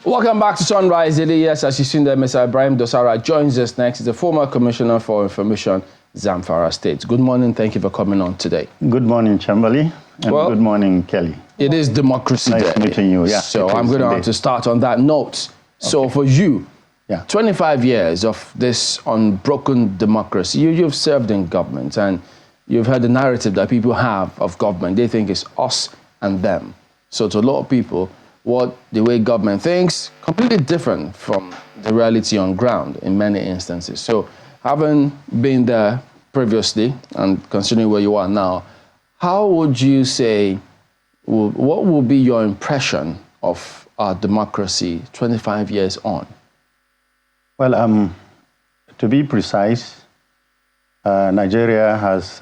Welcome back to Sunrise Daily. Yes, as you've seen there, Mr. Ibrahim Dosara joins us next. He's the former Commissioner for Information, Zamfara State. Good morning. Thank you for coming on today. Good morning, Chamberlain. And good morning, Kelly. It is Democracy Day. Nice meeting you. Yeah, so I'm going to have to start on that note. So for you, 25 years of this unbroken democracy, you've served in government and you've heard the narrative that people have of government. They think it's us and them. So to a lot of people, the way government thinks, completely different from the reality on ground in many instances. So having been there previously and considering where you are now, how would you say, what will be your impression of our democracy 25 years on? Well, to be precise, Nigeria has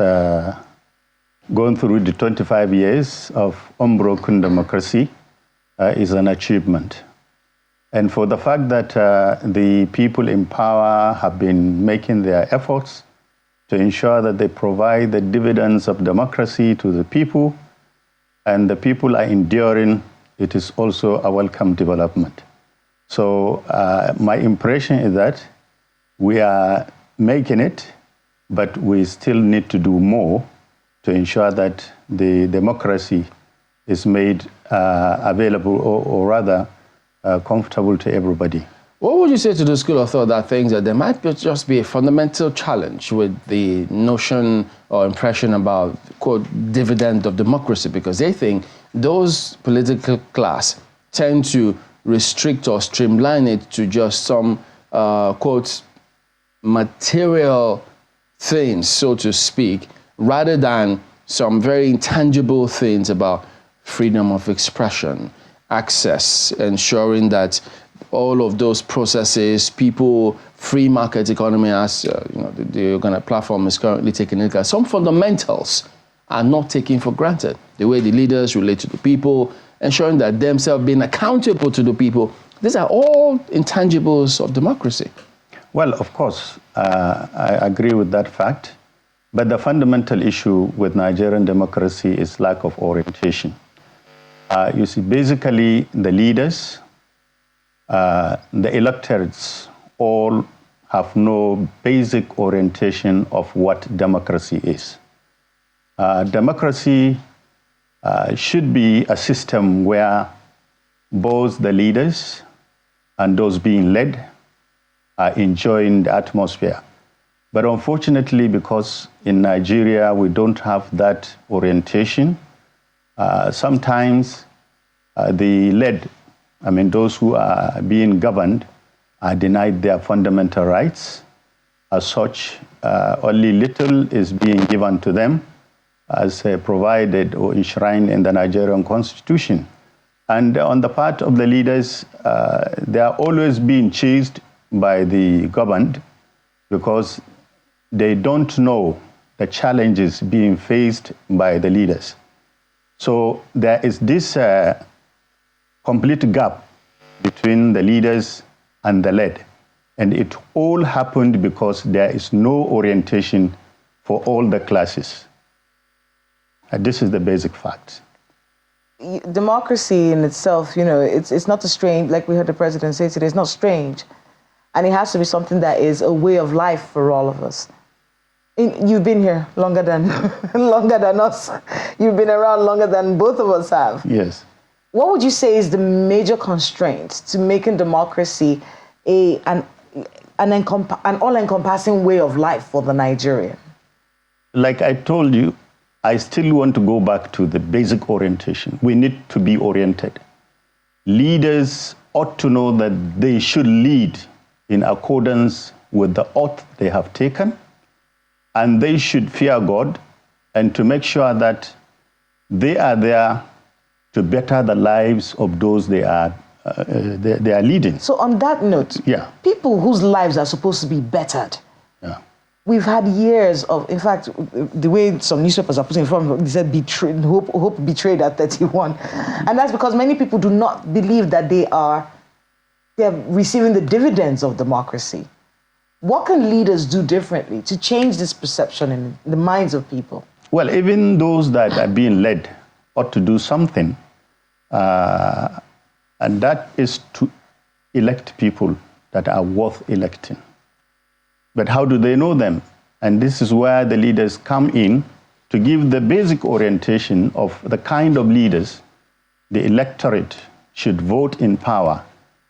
gone through the 25 years of unbroken democracy. Is an achievement. And for the fact that the people in power have been making their efforts to ensure that they provide the dividends of democracy to the people, and the people are enduring, it is also a welcome development. So my impression is that we are making it, but we still need to do more to ensure that the democracy is made available or rather comfortable to everybody. What would you say to the school of thought that thinks that there might just be a fundamental challenge with the notion or impression about, quote, dividend of democracy, because they think those political class tend to restrict or streamline it to just some, quote, material things, so to speak, rather than some very intangible things about freedom of expression, access, ensuring that all of those processes, people, free market economy, as the organic platform is currently taking into account. Some fundamentals are not taken for granted. The way the leaders relate to the people, ensuring that themselves being accountable to the people. These are all intangibles of democracy. Well, of course, I agree with that fact. But the fundamental issue with Nigerian democracy is lack of orientation. You see, basically, the leaders, the electorates, all have no basic orientation of what democracy is. Democracy should be a system where both the leaders and those being led are enjoying the atmosphere. But unfortunately, because in Nigeria we don't have that orientation, sometimes the led, those who are being governed, are denied their fundamental rights. As such, only little is being given to them as provided or enshrined in the Nigerian Constitution. And on the part of the leaders, they are always being chased by the governed because they don't know the challenges being faced by the leaders. So there is this complete gap between the leaders and the led. And it all happened because there is no orientation for all the classes. And this is the basic fact. Democracy in itself, it's not a strange, like we heard the president say today, it's not strange. And it has to be something that is a way of life for all of us. You've been here longer than us. You've been around longer than both of us have. Yes. What would you say is the major constraint to making democracy an all-encompassing way of life for the Nigerian? Like I told you, I still want to go back to the basic orientation. We need to be oriented. Leaders ought to know that they should lead in accordance with the oath they have taken, and they should fear God and to make sure that they are there to better the lives of those they are leading. So on that note, people whose lives are supposed to be bettered, we've had years of, in fact, the way some newspapers are putting it from, they said hope betrayed at 31. And that's because many people do not believe that they're receiving the dividends of democracy. What can leaders do differently to change this perception in the minds of people? Well, even those that are being led ought to do something. And that is to elect people that are worth electing. But how do they know them? And this is where the leaders come in to give the basic orientation of the kind of leaders the electorate should vote in power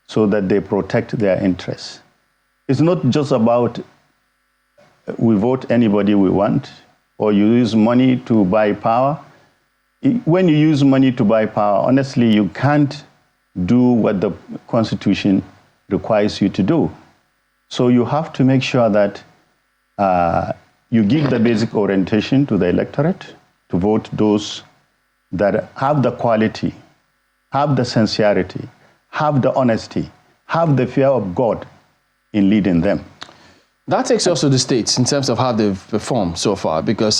so that they protect their interests. It's not just about we vote anybody we want, or you use money to buy power. When you use money to buy power, honestly, you can't do what the Constitution requires you to do. So you have to make sure that you give the basic orientation to the electorate to vote those that have the quality, have the sincerity, have the honesty, have the fear of God in leading them. That takes us to the states in terms of how they've performed so far, because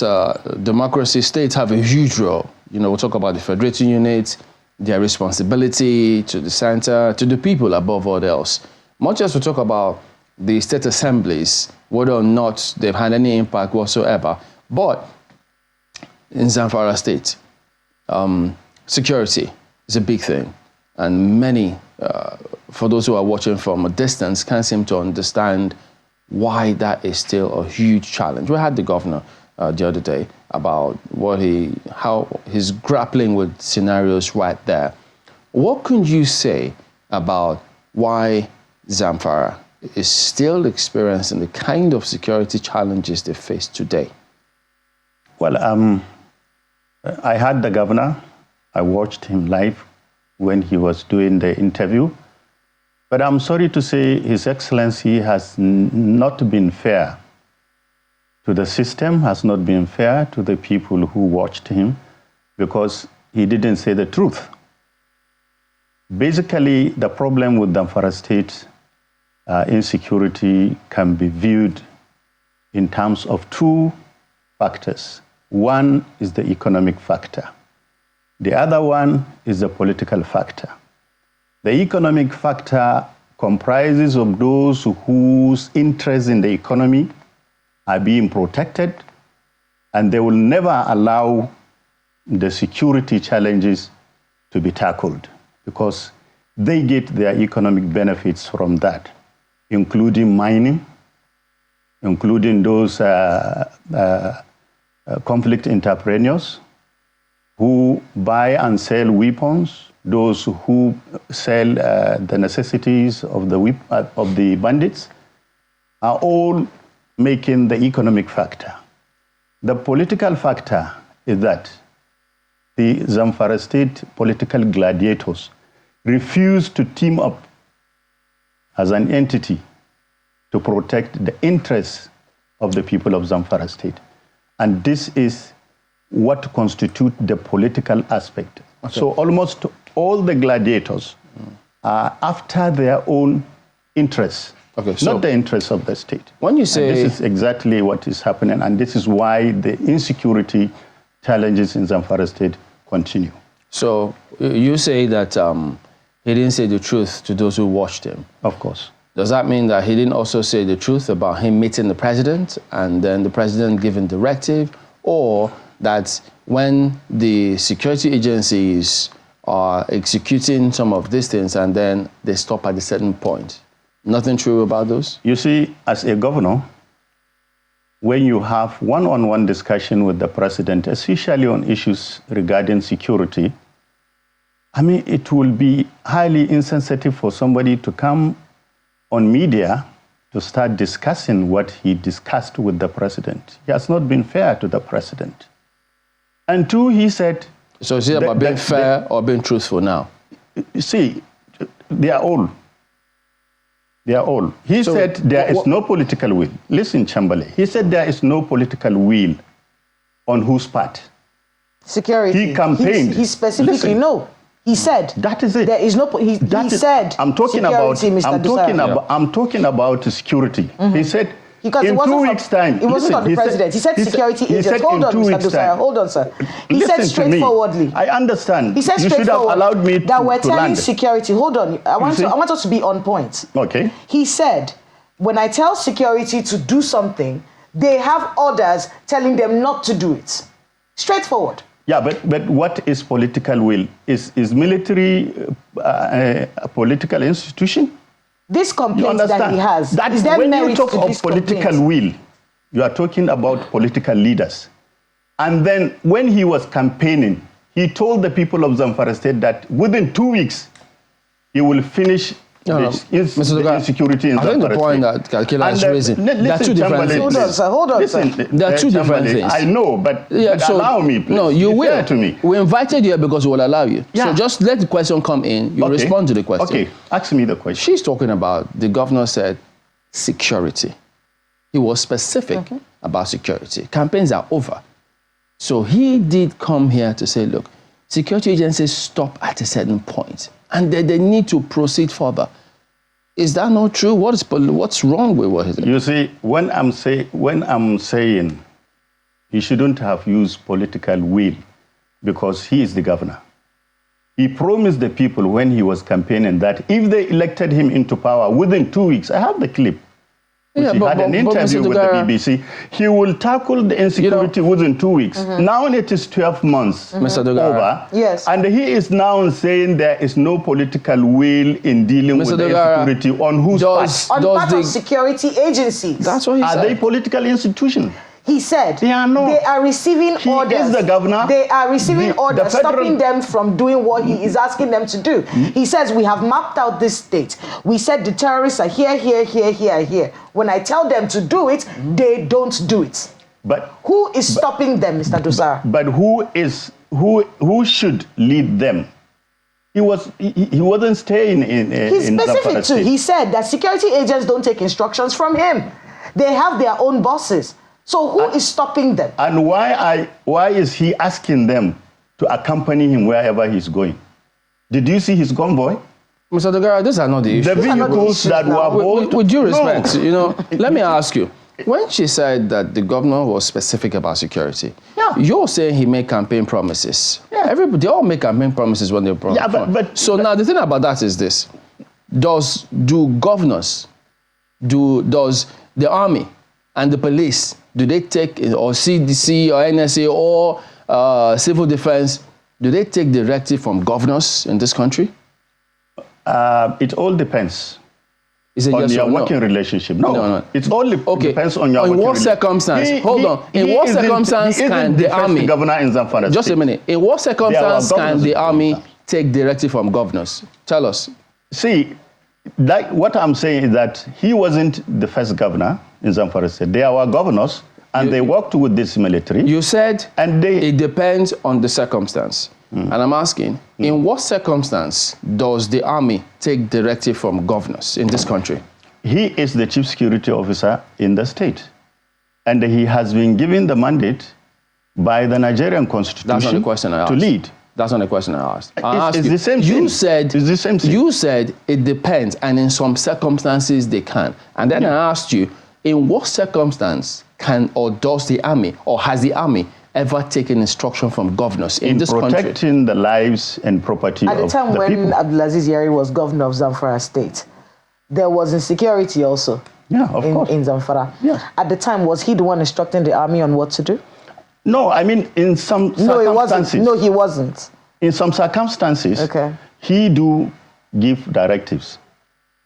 democracy states have a huge role. You know, we'll talk about the federating units, their responsibility to the center, to the people above all else. Much as we talk about the state assemblies, whether or not they've had any impact whatsoever. But in Zamfara state, security is a big thing. And many, for those who are watching from a distance, can't seem to understand why that is still a huge challenge. We had the governor the other day about how he's grappling with scenarios right there. What can you say about why Zamfara is still experiencing the kind of security challenges they face today? Well, I had the governor. I watched him live when he was doing the interview. But I'm sorry to say His Excellency has not been fair to the system, has not been fair to the people who watched him, because he didn't say the truth. Basically, the problem with Zamfara State insecurity can be viewed in terms of two factors. One is the economic factor. The other one is the political factor. The economic factor comprises of those whose interests in the economy are being protected, and they will never allow the security challenges to be tackled because they get their economic benefits from that, including mining, including those conflict entrepreneurs who buy and sell weapons, those who sell the necessities of the bandits, are all making the economic factor. The political factor is that the Zamfara State political gladiators refuse to team up as an entity to protect the interests of the people of Zamfara State. And this is what constitutes the political aspect. Okay. So almost all the gladiators are after their own interests, not the interests of the state. When you say... And this is exactly what is happening, and this is why the insecurity challenges in Zamfara State continue. So you say that he didn't say the truth to those who watched him. Of course. Does that mean that he didn't also say the truth about him meeting the president and then the president giving directive, or that when the security agencies are executing some of these things and then they stop at a certain point? Nothing true about those? You see, as a governor, when you have one-on-one discussion with the president, especially on issues regarding security, I mean, it will be highly insensitive for somebody to come on media to start discussing what he discussed with the president. He has not been fair to the president. And two, he said... So is it about being fair or being truthful now? You see, they are all. They are all. He said there is no political will. Listen, Chamberlain. He said there is no political will on whose part? Security. He campaigned. He specifically, no. He said that is it. There is no. He said. I'm talking security, about. I'm talking about security. Mm-hmm. He said because in 2 weeks' time. It wasn't on the president. He said security agents. Hold on, Mr. Dusaya. Hold on, sir. He said straightforwardly. I understand. He said you should have allowed me that we're telling land. security. Hold on. I want us to be on point. Okay. He said, when I tell security to do something, they have orders telling them not to do it. Straightforward. Yeah, but what is political will? Is military a political institution? This You complaint understand? that he has, That is there when you merit talk to of this political complaint? will, you are talking about political leaders. And then when he was campaigning, he told the people of Zamfara State that within 2 weeks, he will finish the insecurity in Zamfara State. I think the point that Kalkila is raising, there are two different things. Hold on, sir. There are two different things. I know, but so, allow me, please. No, you will. To me. We invited you here because we will allow you. Yeah. So just let the question come in. You respond to the question. Okay, ask me the question. She's talking about, the governor said, security. He was specific about security. Campaigns are over. So he did come here to say, look, security agencies stop at a certain point and they need to proceed further. Is that not true? What's wrong with what he said? You see, when I'm saying he shouldn't have used political will because he is the governor. He promised the people when he was campaigning that if they elected him into power within 2 weeks, I have the clip. He had an interview with the BBC. He will tackle the insecurity within 2 weeks. Now it is 12 months over. Yes. And he is now saying there is no political will in dealing with the insecurity on whose part? On part of security agencies. That's what he said. Are they political institutions? He said they are receiving orders. He is the governor. They are receiving orders, stopping them from doing what he is asking them to do. He says, we have mapped out this state. We said the terrorists are here, here, here, here, here. When I tell them to do it, they don't do it. But who is stopping them, Mr. Dosara? But who should lead them? He wasn't staying in He's specific too. He said that security agents don't take instructions from him. They have their own bosses. So who is stopping them? And why is he asking them to accompany him wherever he's going? Did you see his convoy? Mr. Dogara, these are not the issues. The vehicles that were both... With due respect, let me ask you. When she said that the governor was specific about security, you're saying he made campaign promises. Yeah. They all make campaign promises when they promise. Yeah, but now the thing about that is this. Does the army and the police, do they take, or CDC or NSA or civil defense, do they take directive from governors in this country? It all depends on yes your working relationship. No. It all depends on your working relationship. In what circumstance? Hold on. In what circumstance can the army... governor in Zamfara Just a minute. In what circumstance can the army take directive from governors? Tell us. See, what I'm saying is that he wasn't the first governor in Zamfara State. They are governors, and they worked with this military. You said it depends on the circumstance. And I'm asking, in what circumstance does the army take directive from governors in this country? He is the chief security officer in the state. And he has been given the mandate by the Nigerian constitution That's not the question I asked. to lead. That's not the question I asked. It's the same thing. It's the same thing. You said it depends, and in some circumstances they can. And then I asked you, in what circumstance can or does the army, or has the army ever taken instruction from governors in this country? Protecting the lives and property of the people. At the time when Abdulaziz Yari was governor of Zamfara State, there was insecurity also in Zamfara. Yeah. At the time, was he the one instructing the army on what to do? No, I mean, in some circumstances. No, he wasn't. In some circumstances, he do give directives.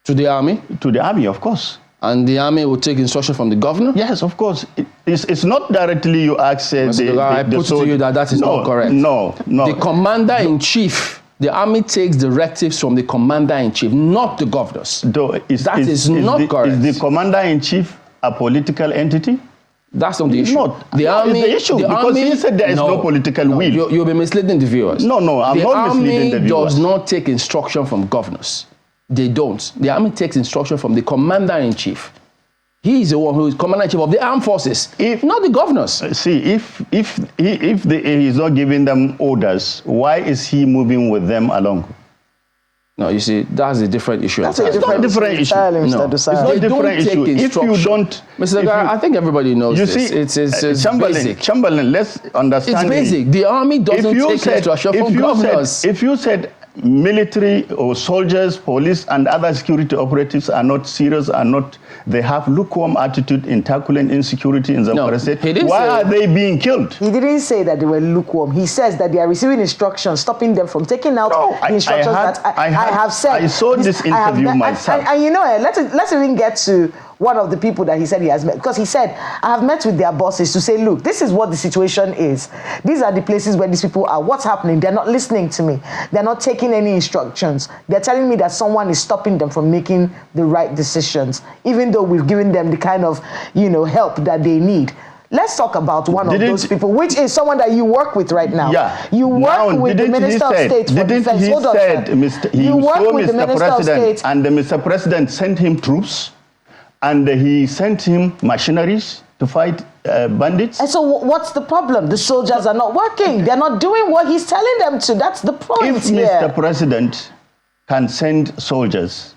To the army? To the army, of course. And the army will take instruction from the governor? Yes, of course. It's not directly you ask I put to you that is not correct. No. The commander-in-chief, the army takes directives from the commander-in-chief, not the governors. That is not correct. Is the commander-in-chief a political entity? That's not the issue. The army, the issue, because he said there is no political will. You'll be misleading the viewers. I'm not misleading the viewers. The army does not take instruction from governors. They don't. The army takes instruction from the commander-in-chief. He is the one who is commander-in-chief of the armed forces, not the governors. See, if he is not giving them orders, why is he moving with them along? No, you see, that's a different issue. It's not a different issue. No, it's not a different issue. If you don't... Mr. Gara, I think everybody knows this. It's basic. Chamberlain, let's understand. It's basic. The army doesn't take instruction from governors. If you said military or soldiers, police, and other security operatives are not serious, they have lukewarm attitude in tackling insecurity in Zamfara State, why are they being killed? He didn't say that they were lukewarm. He says that they are receiving instructions, stopping them from taking out the instructions I have said. I saw this interview myself. And you know, let's even get to one of the people that he said he has met, because he said, I have met with their bosses to say, look, this is what the situation is. These are the places where these people are. What's happening? They're not listening to me. They're not taking any instructions. They're telling me that someone is stopping them from making the right decisions, even though we've given them the kind of, help that they need. Let's talk about one of those people, which is someone that you work with right now. Yeah. You work with the Minister of State for Defense. Hold on, you work with the Minister of State. And the Mr. President sent him troops, and he sent him machineries to fight bandits. And so what's the problem? The soldiers are not working. They're not doing what he's telling them to. That's the point If here. Mr. President can send soldiers,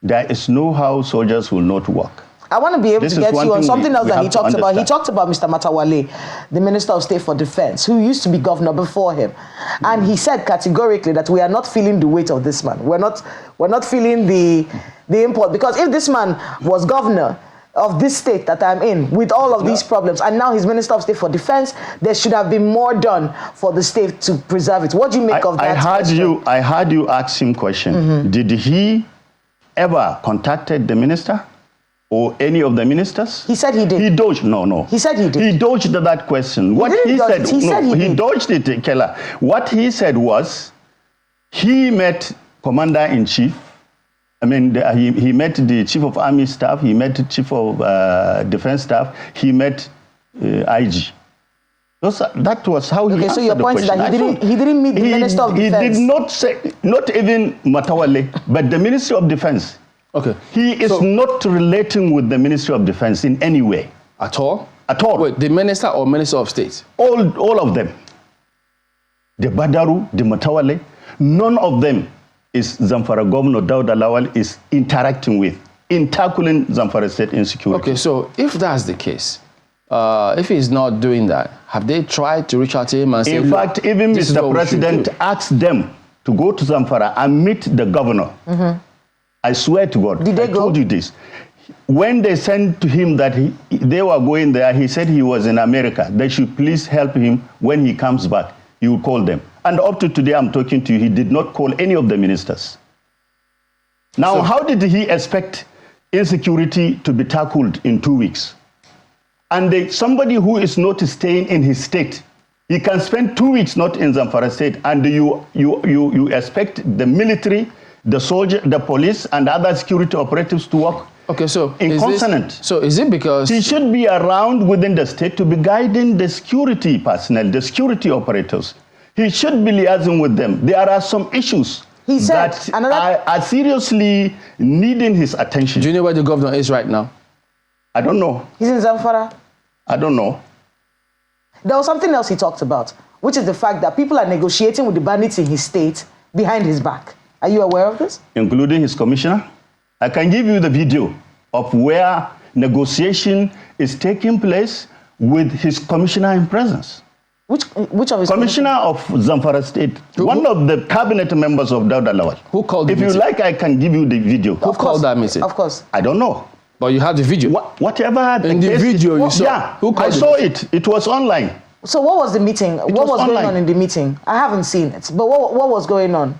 there is no how soldiers will not work. I want to be able to get you on something else that he talked about. He talked about Mr. Matawale, the Minister of State for Defense, who used to be governor before him. And he said categorically that we are not feeling the weight of this man. We're not feeling the import. Because if this man was governor of this state that I'm in, with all of these problems, and now he's Minister of State for Defense, there should have been more done for the state to preserve it. What do you make of that? I heard you ask him question. Mm-hmm. Did he ever contacted the minister? Or any of the ministers? He said he did. He dodged. No. He said he did. He dodged that question. He dodged it, Keller. What he said was, he met Commander-in-Chief. I mean, he met the Chief of Army Staff. He met the Chief of Defense Staff. He met IG. That was how he answered the question. Okay, so your point is that he didn't meet the Minister of Defense. He did not say, not even Matawale, but the Ministry of Defense. Okay. He is not relating with the Ministry of Defense in any way. At all? At all. Wait, the Minister or Minister of State? All of them. The Badaru, the Matawale, none of them is Zamfara Governor Dauda Lawal is interacting with in tackling Zamfara State insecurity. Okay, so if that's the case, if he's not doing that, have they tried to reach out to him and say, in fact, even Mr. President asked them to go to Zamfara and meet the governor. Mm-hmm. I swear to God, I told you this. When they sent to him that they were going there, he said he was in America. They should please help him when he comes back. He will call them. And up to today, I'm talking to you, he did not call any of the ministers. Now, how did he expect insecurity to be tackled in 2 weeks? And somebody who is not staying in his state, he can spend 2 weeks not in Zamfara State, and you expect the military, the soldier, the police, and other security operatives to work in consonant. So is it because he should be around within the state to be guiding the security personnel, the security operators? He should be liaising with them. There are some issues that are seriously needing his attention. Do you know where the governor is right now? I don't know. He's in Zamfara. I don't know. There was something else he talked about, which is the fact that people are negotiating with the bandits in his state behind his back. Are you aware of this? Including his commissioner? I can give you the video of where negotiation is taking place with his commissioner in presence. Which of his commissioner of Zamfara State, one of the cabinet members of Dauda Lawal. Who called the meeting? If you like, I can give you the video. Who called that meeting? Of course. I don't know. But you have the video. Whatever in the video you saw. Yeah, I saw it. It was online. So what was the meeting? What was going on in the meeting? I haven't seen it. But what was going on?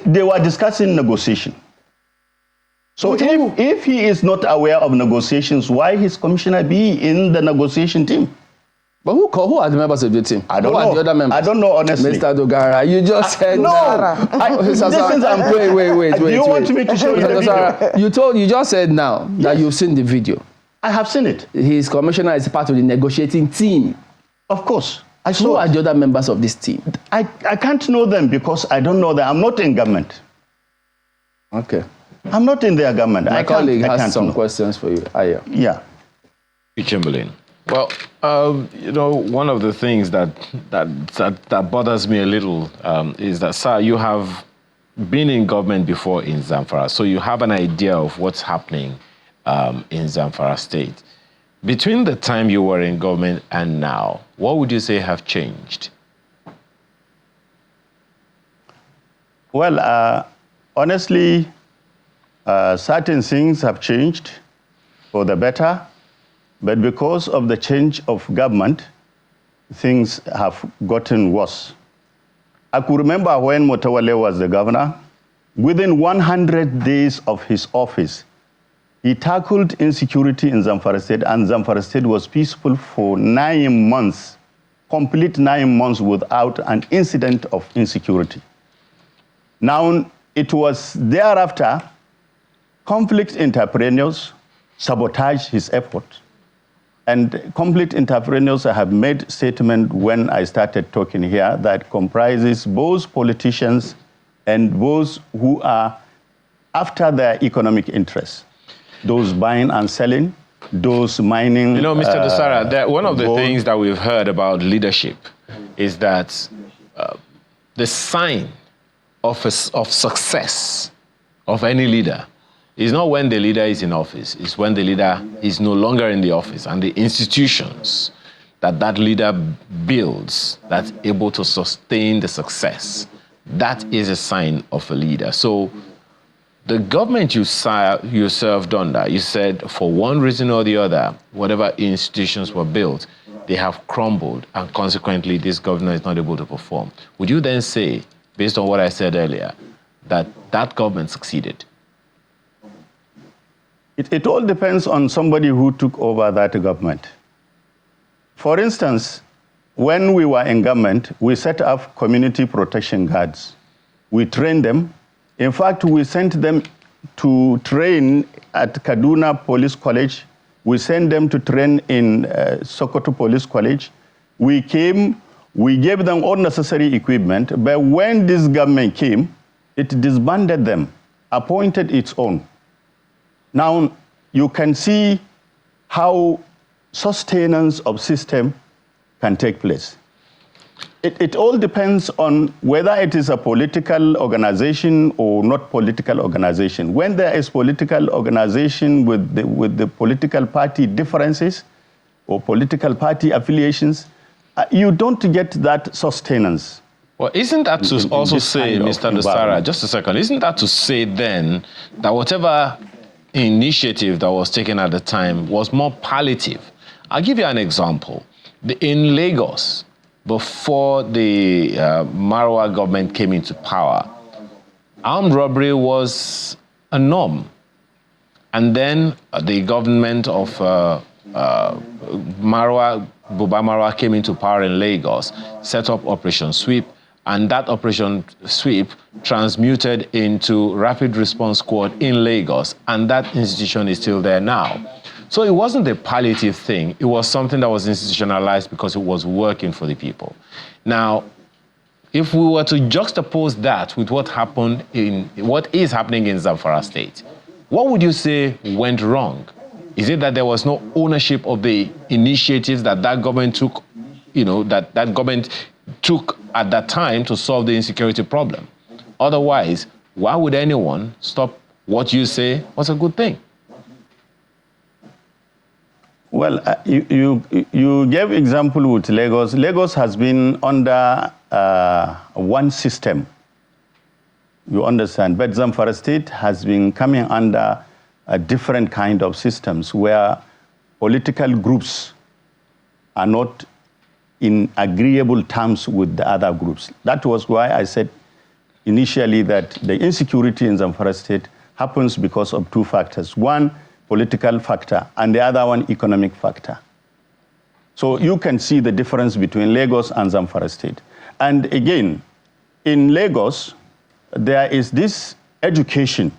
They were discussing negotiation. So if he is not aware of negotiations, why his commissioner be in the negotiation team? But who are the members of the team? I don't know. Who are the other members? I don't know, honestly. Mr. Dogara, you just said no. Wait. Do you want me to show you the video? You just said now that you've seen the video. I have seen it. His commissioner is part of the negotiating team. Of course. Who are the other members of this team? I can't know them because I don't know them. I'm not in government. Okay. I'm not in their government. My colleague has some questions for you. Yeah. Chamberlain. Well, one of the things that bothers me a little is that, sir, you have been in government before in Zamfara, so you have an idea of what's happening in Zamfara State. Between the time you were in government and now, what would you say have changed? Well, honestly, certain things have changed for the better, but because of the change of government, things have gotten worse. I could remember when Motawale was the governor, within 100 days of his office, he tackled insecurity in Zamfara State, and Zamfara State was peaceful for 9 months, complete 9 months without an incident of insecurity. Now, it was thereafter, conflict entrepreneurs sabotaged his effort. And conflict entrepreneurs have made statement when I started talking here that comprises both politicians and those who are after their economic interests. Those buying and selling, those mining. You know, Mr. Dosara, one of the things that we've heard about leadership is that the sign of success of any leader is not when the leader is in office, it's when the leader is no longer in the office and the institutions that leader builds that's able to sustain the success. That is a sign of a leader. So the government you served under, you said for one reason or the other, whatever institutions were built, they have crumbled, and consequently this governor is not able to perform. Would you then say, based on what I said earlier, that that government succeeded? It all depends on somebody who took over that government. For instance, when we were in government, we set up community protection guards. We trained them. In fact, we sent them to train at Kaduna Police College. We sent them to train in Sokoto Police College. We came, we gave them all necessary equipment, but when this government came, it disbanded them, appointed its own. Now, you can see how sustenance of system can take place. It all depends on whether it is a political organization or not political organization. When there is political organization with the political party differences or political party affiliations, you don't get that sustenance. Well, isn't that to also say, Mr. Dosara, just a second, isn't that to say then that whatever initiative that was taken at the time was more palliative? I'll give you an example. In Lagos, before the Marwa government came into power, armed robbery was a norm. And then the government of Buba Marwa came into power in Lagos, set up Operation Sweep, and that Operation Sweep transmuted into Rapid Response Squad in Lagos, and that institution is still there now. So it wasn't a palliative thing. It was something that was institutionalized because it was working for the people. Now, if we were to juxtapose that with what is happening in Zamfara State, what would you say went wrong? Is it that there was no ownership of the initiatives that government took, that government took at that time to solve the insecurity problem? Otherwise, why would anyone stop what you say was a good thing? Well, you gave example with Lagos. Lagos has been under one system, you understand, but Zamfara State has been coming under a different kind of systems where political groups are not in agreeable terms with the other groups. That was why I said initially that the insecurity in Zamfara State happens because of two factors. One, political factor, and the other one, economic factor. So you can see the difference between Lagos and Zamfara State. And again, in Lagos, there is this education.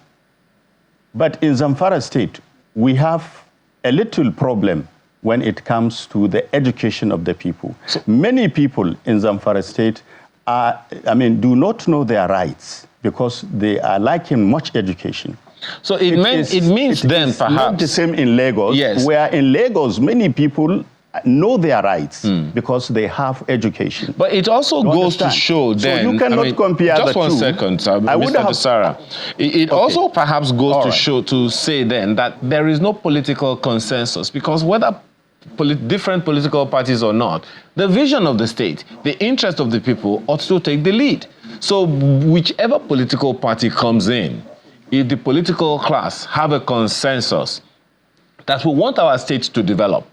But in Zamfara State, we have a little problem when it comes to the education of the people. So many people in Zamfara State do not know their rights because they are lacking much education. So it means perhaps not the same in Lagos, yes, where in Lagos many people know their rights because they have education. But it also goes to show then, so you cannot compare just the one two. Second, Mr. Dosara. It also perhaps goes to say then that there is no political consensus, because whether different political parties or not, the vision of the state, the interest of the people ought to take the lead. So whichever political party comes in, if the political class have a consensus that we want our state to develop,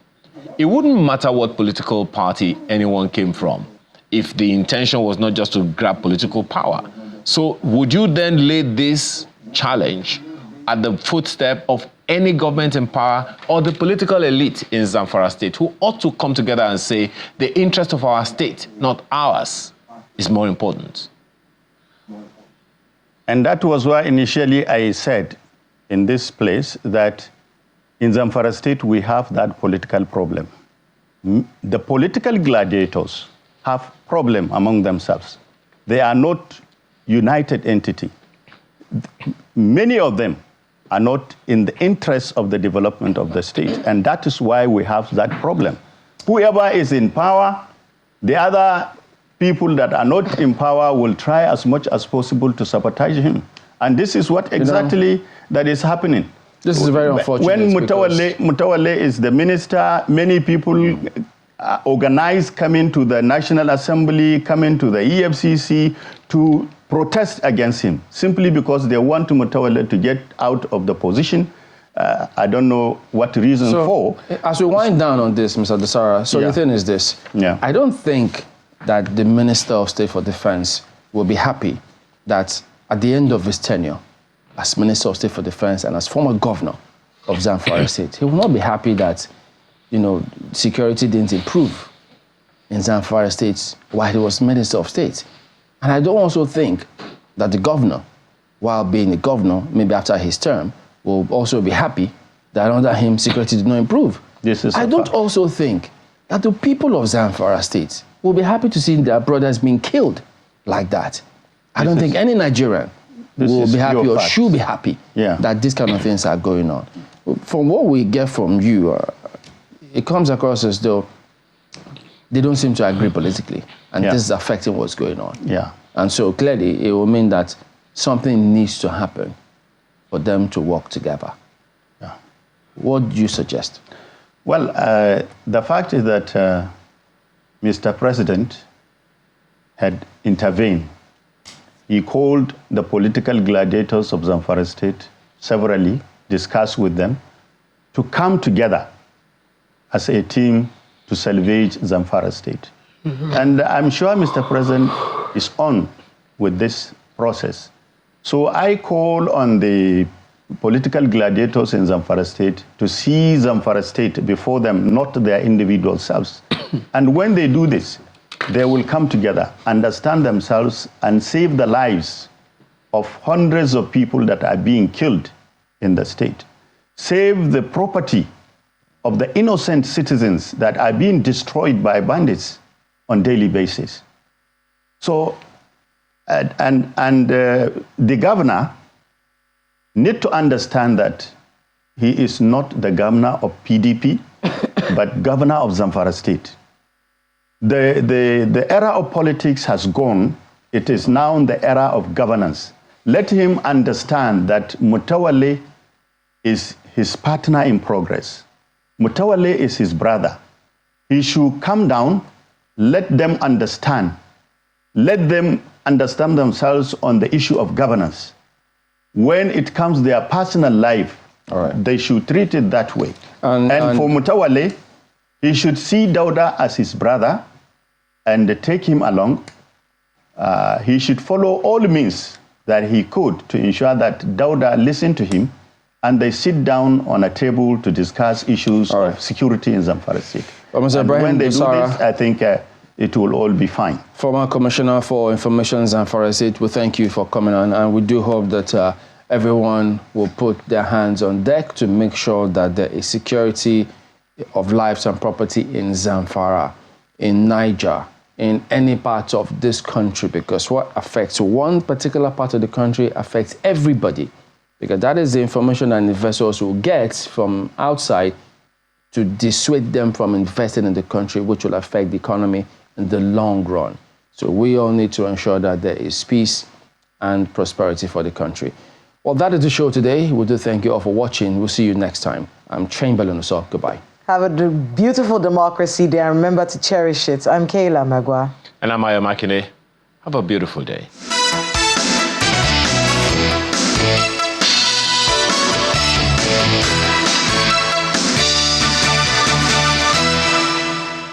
it wouldn't matter what political party anyone came from if the intention was not just to grab political power. So would you then lay this challenge at the footstep of any government in power or the political elite in Zamfara state who ought to come together and say the interest of our state, not ours, is more important? And that was why initially I said in this place that in Zamfara state we have that political problem. The political gladiators have problem among themselves. They are not united entity. Many of them are not in the interest of the development of the state, and that is why we have that problem. Whoever is in power, the other people that are not in power will try as much as possible to sabotage him. And this is what exactly that is happening. This is very unfortunate. When Mutawale is the minister, many people organize, come into the National Assembly, come into the EFCC to protest against him, simply because they want Mutawale to get out of the position. I don't know what reason for. As we wind down on this, Mr. Desara, the thing is this. I don't think that the Minister of State for Defense will be happy that at the end of his tenure as Minister of State for Defense and as former governor of Zamfara State, he will not be happy that, security didn't improve in Zamfara State while he was Minister of State. And I don't also think that the governor, while being a governor, maybe after his term, will also be happy that under him security did not improve. I don't also think that the people of Zamfara State will be happy to see their brothers being killed like that. I don't think any Nigerian will be happy or should be happy that these kind of things are going on. From what we get from you, it comes across as though they don't seem to agree politically, and this is affecting what's going on. And so clearly it will mean that something needs to happen for them to work together. What do you suggest? Well, the fact is that Mr. President had intervened. He called the political gladiators of Zamfara State severally, discussed with them, to come together as a team to salvage Zamfara State. And I'm sure Mr. President is on with this process. So I call on the political gladiators in Zamfara State to see Zamfara State before them, not their individual selves. And when they do this, they will come together, understand themselves, and save the lives of hundreds of people that are being killed in the state. Save the property of the innocent citizens that are being destroyed by bandits on a daily basis. So, the governor need to understand that he is not the governor of PDP, but governor of Zamfara State. The era of politics has gone. It is now the era of governance. Let him understand that Mutawale is his partner in progress. Mutawale is his brother. He should come down, let them understand. Let them understand themselves on the issue of governance. When it comes to their personal life, they should treat it that way. And for Mutawale, he should see Dauda as his brother and take him along. He should follow all means that he could to ensure that Dauda listen to him and they sit down on a table to discuss issues of security in Zamfara State. And when they do this, I think it will all be fine. Former Commissioner for Information Zamfara State, we thank you for coming on, and we do hope that everyone will put their hands on deck to make sure that there is security of lives and property in Zamfara, in Niger, in any part of this country, because what affects one particular part of the country affects everybody, because that is the information that investors will get from outside to dissuade them from investing in the country, which will affect the economy in the long run. So we all need to ensure that there is peace and prosperity for the country. Well, that is the show today. We do thank you all for watching. We'll see you next time. I'm Chamberlain Uso. Goodbye. Have a beautiful democracy day and remember to cherish it. I'm Kayla Magwa. And I'm Ayo Makine. Have a beautiful day.